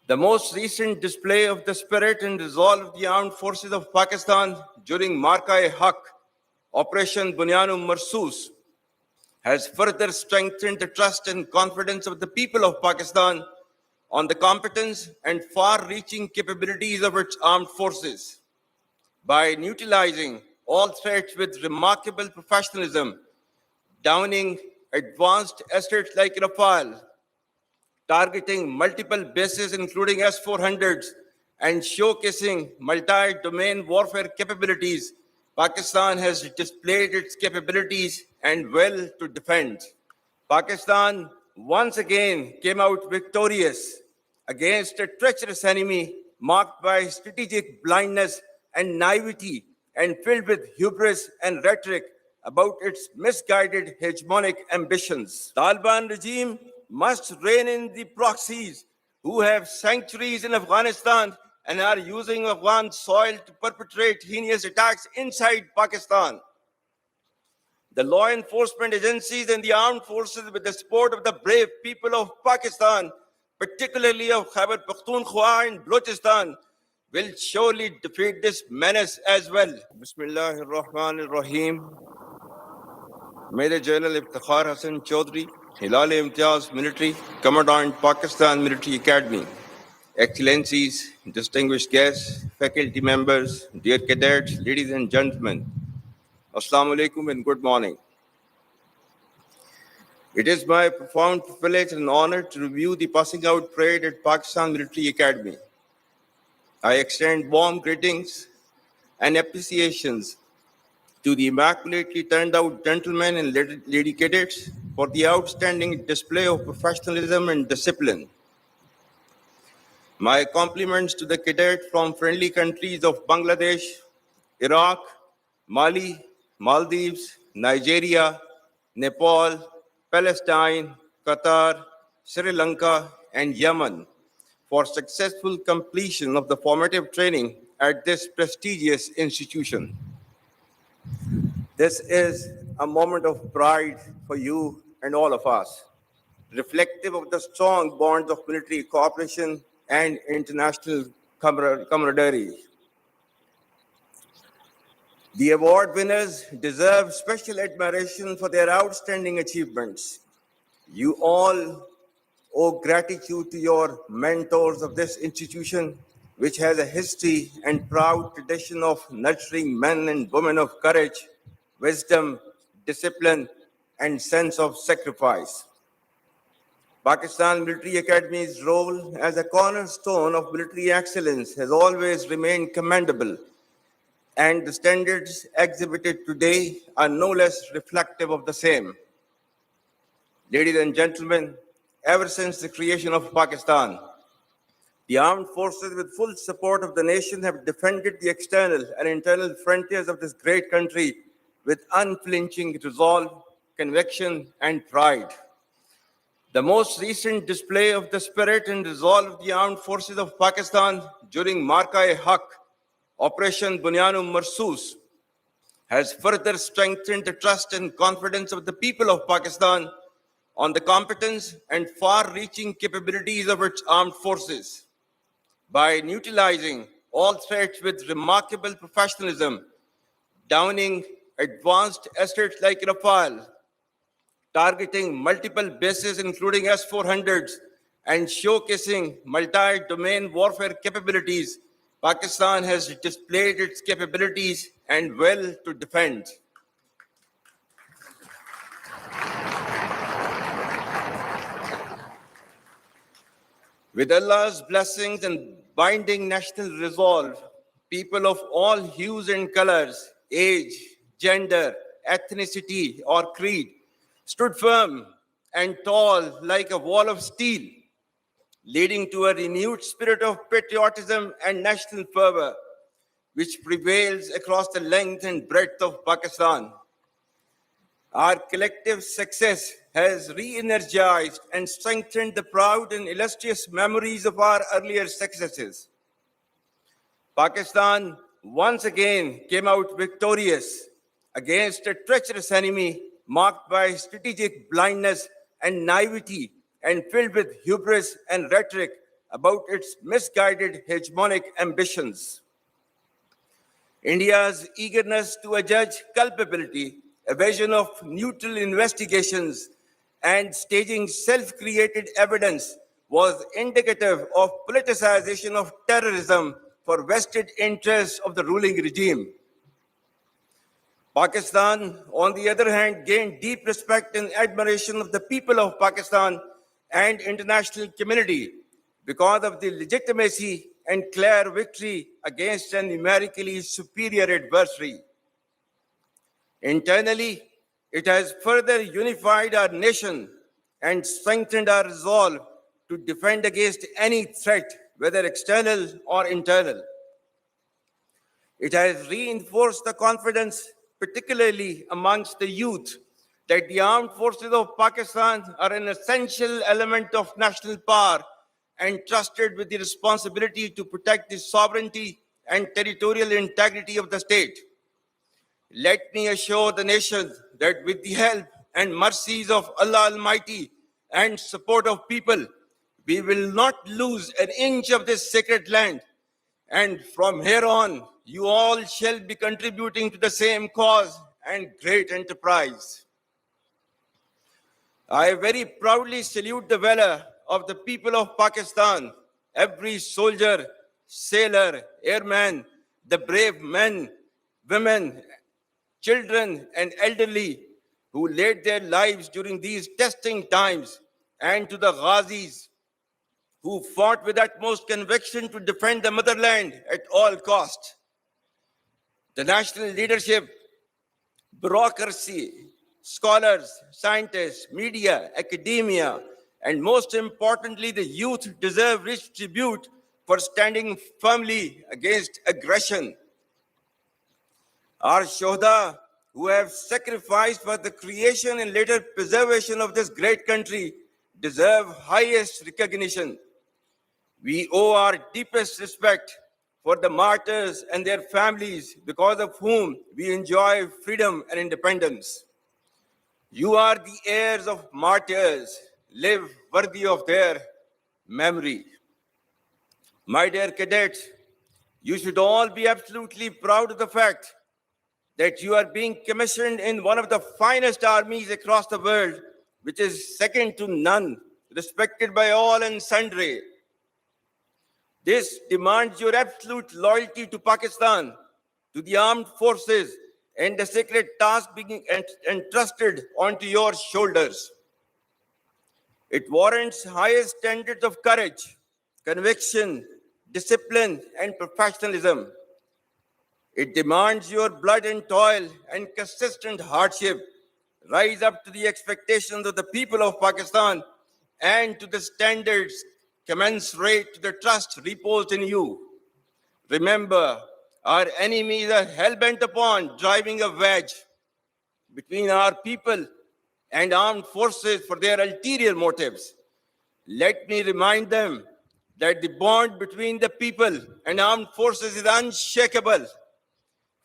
The most recent display of the spirit and resolve of the armed forces of Pakistan during Marka-e-Haq, Operation Bunyan-e Marsus, has further strengthened the trust and confidence of the people of Pakistan on the competence and far-reaching capabilities of its armed forces. By neutralizing all threats with remarkable professionalism, downing advanced assets like Rafale, targeting multiple bases including S-400s, and showcasing multi-domain warfare capabilities, Pakistan has displayed its capabilities and well to defend. Pakistan once again came out victorious against a treacherous enemy marked by strategic blindness and naivety and filled with hubris and rhetoric about its misguided hegemonic ambitions. Taliban regime must rein in the proxies who have sanctuaries in Afghanistan and are using Afghan soil to perpetrate heinous attacks inside Pakistan. The law enforcement agencies and the armed forces, with the support of the brave people of Pakistan, particularly of Khyber Pakhtunkhwa and Balochistan, will surely defeat this menace as well. Bismillahir Rahmanir Rahim. Major General Iftikhar Hassan Chaudhry, Hilal-e-Imtiaz Military, Commandant, Pakistan Military Academy. Excellencies, distinguished guests, faculty members, dear cadets, ladies and gentlemen, Assalamu alaikum and good morning. It is my profound privilege and honor to review the passing out parade at Pakistan Military Academy. I extend warm greetings and appreciations to the immaculately turned out gentlemen and lady cadets for the outstanding display of professionalism and discipline. My compliments to the cadets from friendly countries of Bangladesh, Iraq, Mali, Maldives, Nigeria, Nepal, Palestine, Qatar, Sri Lanka, and Yemen for successful completion of the formative training at this prestigious institution. This is a moment of pride for you and all of us, reflective of the strong bonds of military cooperation and international camaraderie. The award winners deserve special admiration for their outstanding achievements. You all owe gratitude to your mentors of this institution, which has a history and proud tradition of nurturing men and women of courage, wisdom, discipline, and sense of sacrifice. Pakistan Military Academy's role as a cornerstone of military excellence has always remained commendable, and the standards exhibited today are no less reflective of the same. Ladies and gentlemen, ever since the creation of Pakistan, the armed forces, with full support of the nation, have defended the external and internal frontiers of this great country with unflinching resolve, conviction, and pride. The most recent display of the spirit and resolve of the armed forces of Pakistan during Marka-e-Haq, Operation Bunyan-e Marsus, has further strengthened the trust and confidence of the people of Pakistan on the competence and far-reaching capabilities of its armed forces. By neutralizing all threats with remarkable professionalism, downing advanced assets like Rafale, targeting multiple bases including S-400s, and showcasing multi-domain warfare capabilities, Pakistan has displayed its capabilities and well to defend. With Allah's blessings and binding national resolve, people of all hues and colors, age, gender, ethnicity, or creed stood firm and tall like a wall of steel, leading to a renewed spirit of patriotism and national fervor, which prevails across the length and breadth of Pakistan. Our collective success has re-energized and strengthened the proud and illustrious memories of our earlier successes. Pakistan once again came out victorious against a treacherous enemy marked by strategic blindness and naivety and filled with hubris and rhetoric about its misguided hegemonic ambitions. India's eagerness to adjudge culpability, evasion of neutral investigations, and staging self-created evidence was indicative of politicization of terrorism for vested interests of the ruling regime. Pakistan, on the other hand, gained deep respect and admiration of the people of Pakistan and international community because of the legitimacy and clear victory against an numerically superior adversary. Internally, it has further unified our nation and strengthened our resolve to defend against any threat, whether external or internal. It has reinforced the confidence, particularly amongst the youth, that the armed forces of Pakistan are an essential element of national power and trusted with the responsibility to protect the sovereignty and territorial integrity of the state. Let me assure the nation that with the help and mercies of Allah Almighty and support of people, we will not lose an inch of this sacred land. And from here on, you all shall be contributing to the same cause and great enterprise. I very proudly salute the valor of the people of Pakistan, every soldier, sailor, airman, the brave men, women, children, and elderly who laid their lives during these testing times, and to the Ghazis who fought with utmost conviction to defend the motherland at all cost. The national leadership, bureaucracy, scholars, scientists, media, academia, and most importantly, the youth deserve rich tribute for standing firmly against aggression. Our Shohda, who have sacrificed for the creation and later preservation of this great country, deserve highest recognition. We owe our deepest respect for the martyrs and their families, because of whom we enjoy freedom and independence. You are the heirs of martyrs. Live worthy of their memory. My dear cadets, you should all be absolutely proud of the fact that you are being commissioned in one of the finest armies across the world, which is second to none, respected by all and sundry. This demands your absolute loyalty to Pakistan, to the armed forces, and the sacred task being entrusted onto your shoulders. It warrants highest standards of courage, conviction, discipline, and professionalism. It demands your blood and toil and consistent hardship rise up to the expectations of the people of Pakistan and to the standards commensurate to the trust reposed in you. Remember, our enemies are hell-bent upon driving a wedge between our people and armed forces for their ulterior motives. Let me remind them that the bond between the people and armed forces is unshakable.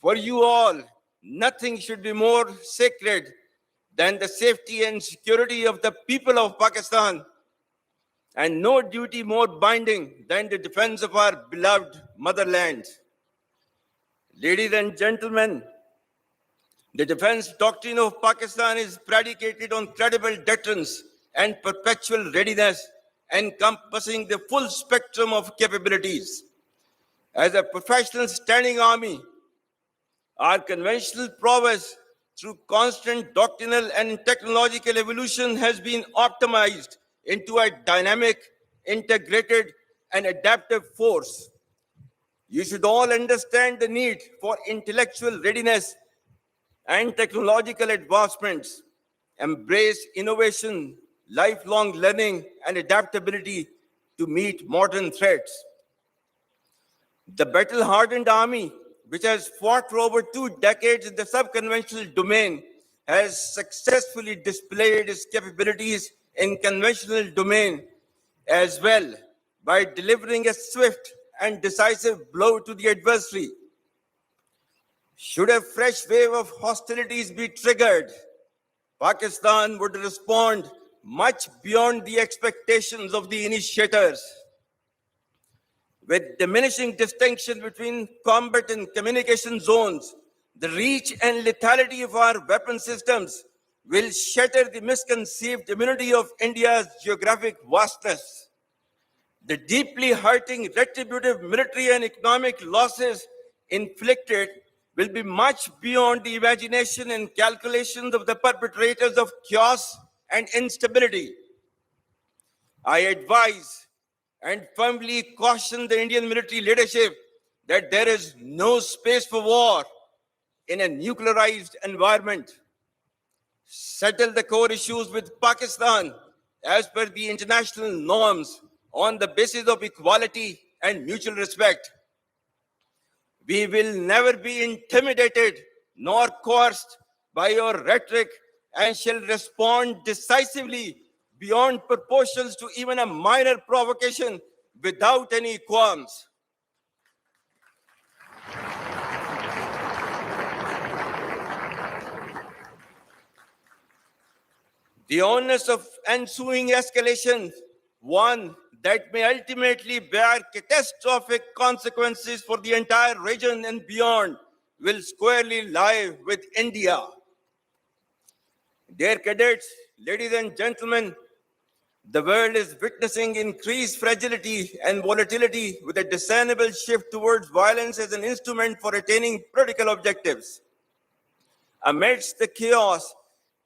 For you all, nothing should be more sacred than the safety and security of the people of Pakistan, and no duty more binding than the defense of our beloved motherland. Ladies and gentlemen, the defense doctrine of Pakistan is predicated on credible deterrence and perpetual readiness, encompassing the full spectrum of capabilities. As a professional standing army, our conventional prowess through constant doctrinal and technological evolution has been optimized into a dynamic, integrated, and adaptive force. You should all understand the need for intellectual readiness and technological advancements, embrace innovation, lifelong learning, and adaptability to meet modern threats. The battle-hardened army, which has fought for over 2 decades in the sub-conventional domain, has successfully displayed its capabilities in conventional domain as well by delivering a swift and decisive blow to the adversary. Should a fresh wave of hostilities be triggered, Pakistan would respond much beyond the expectations of the initiators. with diminishing distinction between combat and communication zones, the reach and lethality of our weapon systems will shatter the misconceived immunity of India's geographic vastness. The deeply hurting retributive military and economic losses inflicted will be much beyond the imagination and calculations of the perpetrators of chaos and instability. I advise and firmly caution the Indian military leadership that there is no space for war in a nuclearized environment. Settle the core issues with Pakistan as per the international norms on the basis of equality and mutual respect. We will never be intimidated nor coerced by your rhetoric and shall respond decisively beyond proportions to even a minor provocation without any qualms. The onus of ensuing escalation, one that may ultimately bear catastrophic consequences for the entire region and beyond, will squarely lie with India. Dear cadets, ladies and gentlemen, the world is witnessing increased fragility and volatility with a discernible shift towards violence as an instrument for attaining political objectives. Amidst the chaos,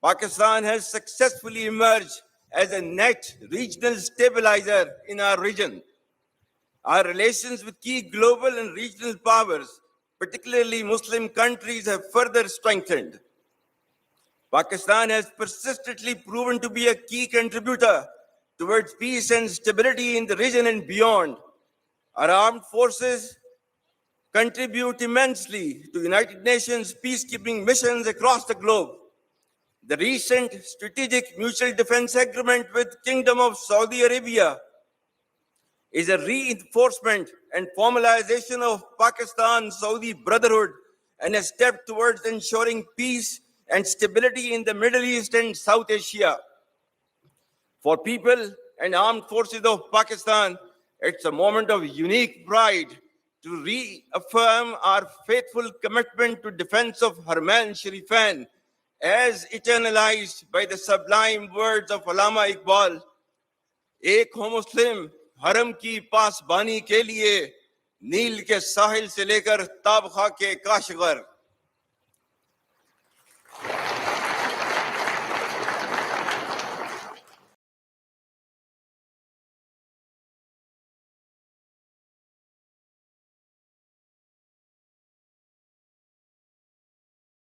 Pakistan has successfully emerged as a net regional stabilizer in our region. Our relations with key global and regional powers, particularly Muslim countries, have further strengthened. Pakistan has persistently proven to be a key contributor towards peace and stability in the region and beyond. Our armed forces contribute immensely to United Nations peacekeeping missions across the globe. The recent strategic mutual defense agreement with Kingdom of Saudi Arabia is a reinforcement and formalization of Pakistan-Saudi brotherhood and a step towards ensuring peace and stability in the Middle East and South Asia. For people and armed forces of Pakistan, it's a moment of unique pride to reaffirm our faithful commitment to defense of Haramain Sharifain as eternalized by the sublime words of Allama Iqbal. Ek ho Muslim, haram ki pasbani ke liye, नील के साहिल से लेकर ताबखा के Kashgar.